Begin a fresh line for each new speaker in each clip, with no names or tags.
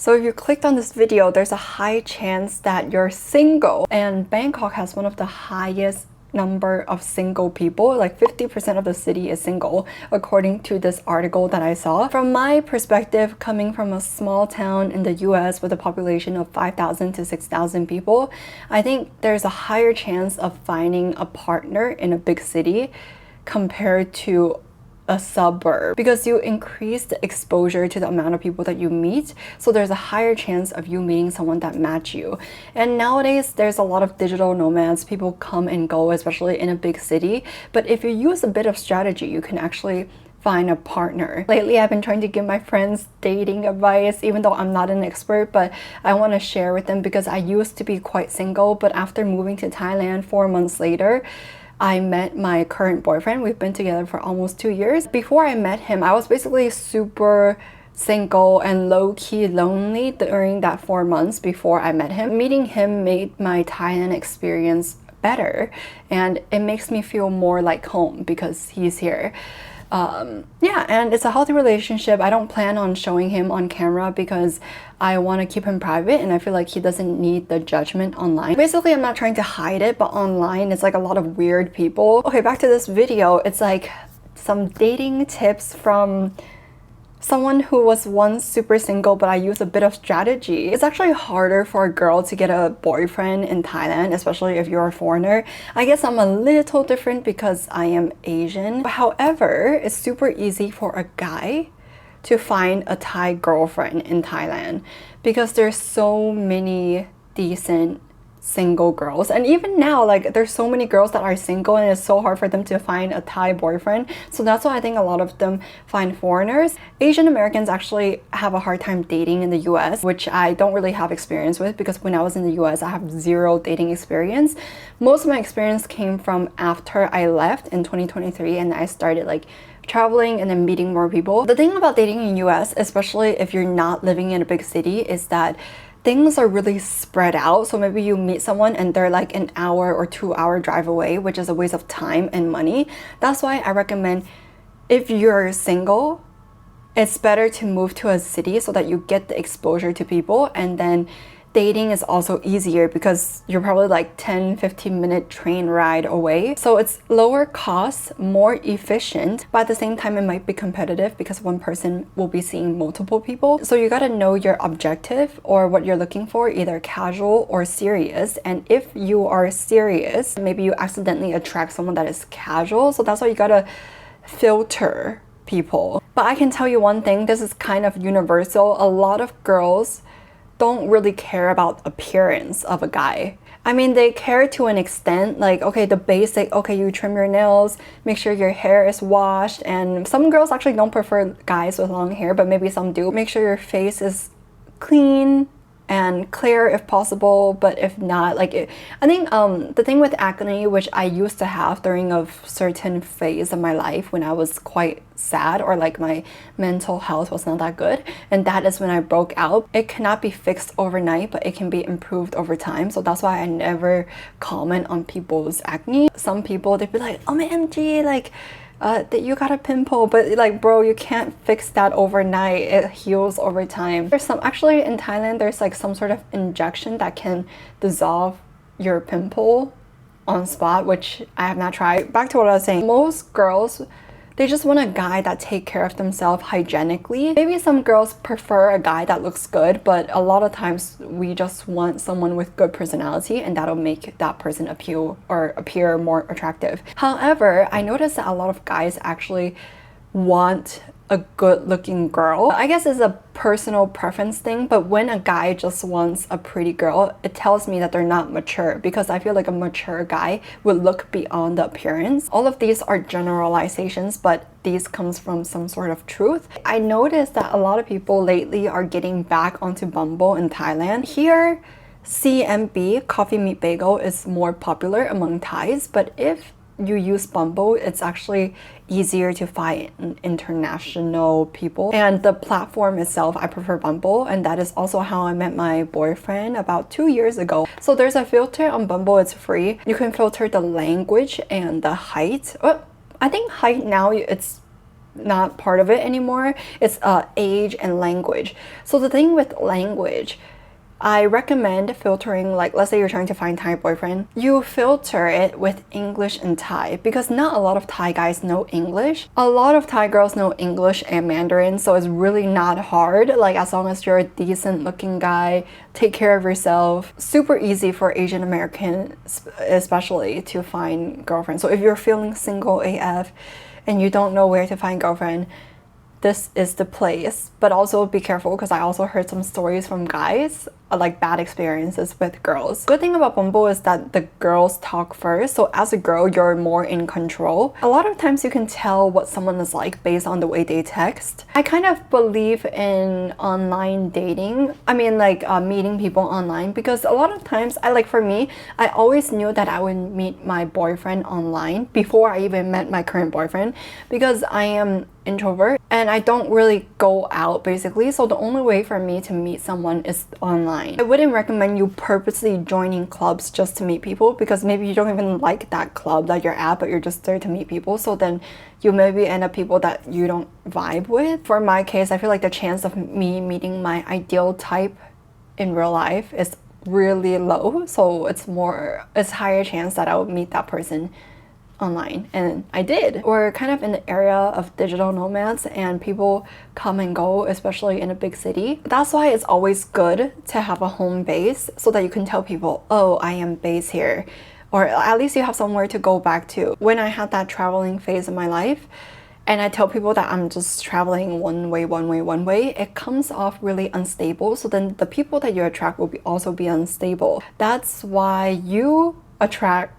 So if you clicked on this video, there's a high chance that you're single, and Bangkok has one of the highest number of single people. Like 50% of the city is single, according to this article that I saw. From my perspective, coming from a small town in the US with a population of 5,000 to 6,000 people, I think there's a higher chance of finding a partner in a big city compared to a suburb, because you increase the exposure to the amount of people that you meet, so there's a higher chance of you meeting someone that match you. And nowadays there's a lot of digital nomads. People come and go, especially in a big city, but if you use a bit of strategy, you can actually find a partner. Lately, I've been trying to give my friends dating advice, even though I'm not an expert, but I want to share with them because I used to be quite single, but after moving to Thailand 4 months later, I met my current boyfriend. We've been together for almost 2 years. Before I met him, I was basically super single and low-key lonely during that 4 months before I met him. Meeting him made my Thailand experience better, and it makes me feel more like home because he's here. Yeah, and it's a healthy relationship. I don't plan on showing him on camera because I want to keep him private, and I feel like he doesn't need the judgment online. Basically, I'm not trying to hide it, but online it's like a lot of weird people. Okay, back to this video. It's like some dating tips from someone who was once super single, but I used a bit of strategy. It's actually harder for a girl to get a boyfriend in Thailand, especially if you're a foreigner. I guess I'm a little different because I am Asian. However, it's super easy for a guy to find a Thai girlfriend in Thailand because there's so many decent single girls, and even now, like, there's so many girls that are single and it's so hard for them to find a Thai boyfriend. So that's why I think a lot of them find foreigners. Asian Americans actually have a hard time dating in the US, which I don't really have experience with because when I was in the US, I have zero dating experience. Most of my experience came from after I left in 2023 and I started like traveling and then meeting more people. The thing about dating in US, especially if you're not living in a big city, is that things are really spread out. So maybe you meet someone and they're like an hour or 2-hour drive away, which is a waste of time and money. That's why I recommend, if you're single, it's better to move to a city so that you get the exposure to people, and then dating is also easier because you're probably like 10-15 minute train ride away. So it's lower cost, more efficient, but at the same time it might be competitive because one person will be seeing multiple people. So you gotta know your objective or what you're looking for, either casual or serious. And if you are serious, maybe you accidentally attract someone that is casual. So that's why you gotta filter people. But I can tell you one thing, this is kind of universal. A lot of girls don't really care about appearance of a guy. I mean, they care to an extent, like, okay, the basic, okay, you trim your nails, make sure your hair is washed, and some girls actually don't prefer guys with long hair, but maybe some do. Make sure your face is clean and clear if possible, but if not, like, I think the thing with acne, which I used to have during a certain phase of my life when I was quite sad or like my mental health was not that good, and that is when I broke out. It cannot be fixed overnight, but it can be improved over time. So that's why I never comment on people's acne. Some people, they'd be like, OMG, like, that you got a pimple, but like, bro, you can't fix that overnight. It heals over time. There's some, actually in Thailand, there's like some sort of injection that can dissolve your pimple on spot, which I have not tried. Back to what I was saying, most girls, they just want a guy that take care of themselves hygienically. Maybe some girls prefer a guy that looks good, but a lot of times we just want someone with good personality, and that'll make that person appear more attractive. However, I noticed that a lot of guys actually want a good-looking girl. I guess it's a personal preference thing, but when a guy just wants a pretty girl, it tells me that they're not mature, because I feel like a mature guy would look beyond the appearance. All of these are generalizations, but these comes from some sort of truth. I noticed that a lot of people lately are getting back onto Bumble in Thailand. Here, CMB, Coffee Meet Bagel, is more popular among Thais, but if you use Bumble, it's actually easier to find international people. And the platform itself, I prefer Bumble, and that is also how I met my boyfriend about 2 years ago. So there's a filter on Bumble, it's free. You can filter the language and the height. Oh, I think height now, it's not part of it anymore. It's age and language. So the thing with language, I recommend filtering, like let's say you're trying to find Thai boyfriend, you filter it with English and Thai, because not a lot of Thai guys know English. A lot of Thai girls know English and Mandarin, so it's really not hard. Like as long as you're a decent looking guy, take care of yourself. Super easy for Asian American especially to find girlfriend. So if you're feeling single AF and you don't know where to find girlfriend, this is the place. But also be careful, because I also heard some stories from guys, like bad experiences with girls. Good thing about Bumble is that the girls talk first, so as a girl you're more in control. A lot of times you can tell what someone is like based on the way they text. I kind of believe in online dating, I mean like meeting people online, because a lot of times for me, I always knew that I would meet my boyfriend online before I even met my current boyfriend, because I am introvert and I don't really go out basically, so the only way for me to meet someone is online. I wouldn't recommend you purposely joining clubs just to meet people, because maybe you don't even like that club that you're at, but you're just there to meet people, so then you maybe end up people that you don't vibe with. For my case, I feel like the chance of me meeting my ideal type in real life is really low, so it's higher chance that I would meet that person online, and I did. We're kind of in the area of digital nomads and people come and go, especially in a big city. That's why it's always good to have a home base, so that you can tell people, oh, I am based here, or at least you have somewhere to go back to. When I had that traveling phase in my life and I tell people that I'm just traveling one way, it comes off really unstable, so then the people that you attract will also be unstable. That's why you attract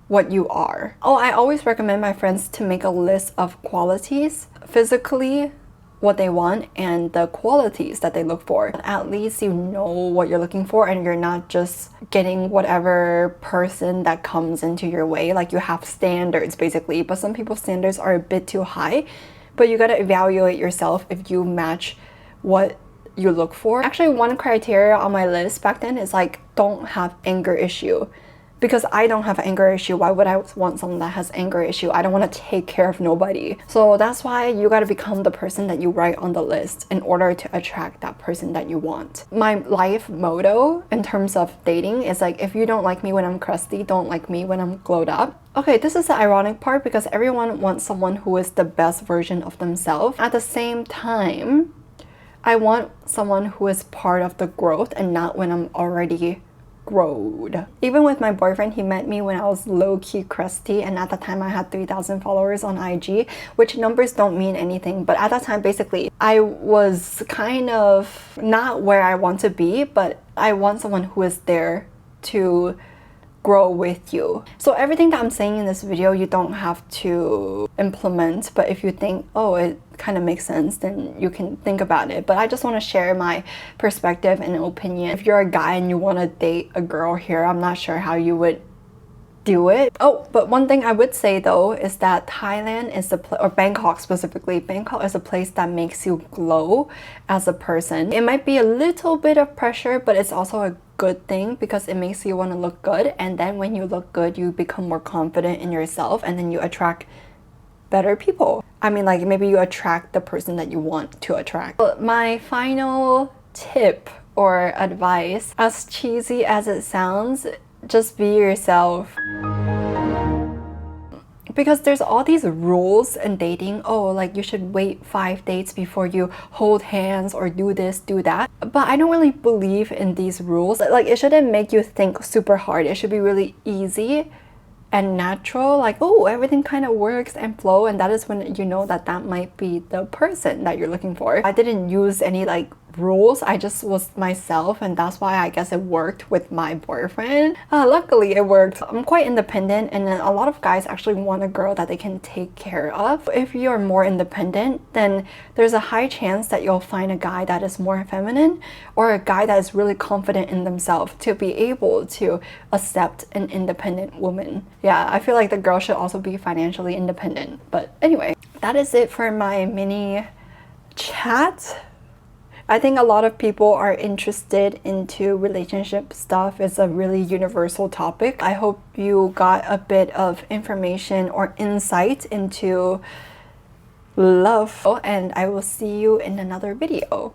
what you are. Oh, I always recommend my friends to make a list of qualities, physically what they want and the qualities that they look for. At least you know what you're looking for and you're not just getting whatever person that comes into your way. Like you have standards basically, but some people's standards are a bit too high, but you gotta evaluate yourself if you match what you look for. Actually, one criteria on my list back then is like, don't have anger issue. Because I don't have an anger issue, why would I want someone that has anger issue? I don't want to take care of nobody. So that's why you got to become the person that you write on the list in order to attract that person that you want. My life motto in terms of dating is like, if you don't like me when I'm crusty, don't like me when I'm glowed up. Okay, this is the ironic part, because everyone wants someone who is the best version of themselves. At the same time, I want someone who is part of the growth and not when I'm already growed. Even with my boyfriend, he met me when I was low-key crusty, and at the time I had 3,000 followers on IG, which numbers don't mean anything, but at that time basically I was kind of not where I want to be, but I want someone who is there to grow with you. So everything that I'm saying in this video, you don't have to implement, but if you think, oh, it kind of makes sense, then you can think about it. But I just want to share my perspective and opinion. If you're a guy and you want to date a girl here, I'm not sure how you would do it. Oh, but one thing I would say though is that Thailand is or Bangkok specifically, Bangkok is a place that makes you glow as a person. It might be a little bit of pressure, but it's also a good thing because it makes you want to look good, and then when you look good, you become more confident in yourself, and then you attract better people. I mean, like maybe you attract the person that you want to attract. But my final tip or advice, as cheesy as it sounds, just be yourself. Because there's all these rules in dating. Oh, like you should wait 5 dates before you hold hands or do this, do that. But I don't really believe in these rules. Like it shouldn't make you think super hard. It should be really easy and natural, like, oh, everything kind of works and flow, and that is when you know that that might be the person that you're looking for. I didn't use any like rules, I just was myself, and that's why I guess it worked with my boyfriend. Luckily it worked. I'm quite independent, and then a lot of guys actually want a girl that they can take care of. If you're more independent, then there's a high chance that you'll find a guy that is more feminine, or a guy that is really confident in themselves to be able to accept an independent woman. Yeah, I feel like the girl should also be financially independent. But anyway, that is it for my mini chat. I think a lot of people are interested into relationship stuff. It's a really universal topic. I hope you got a bit of information or insight into love. And I will see you in another video.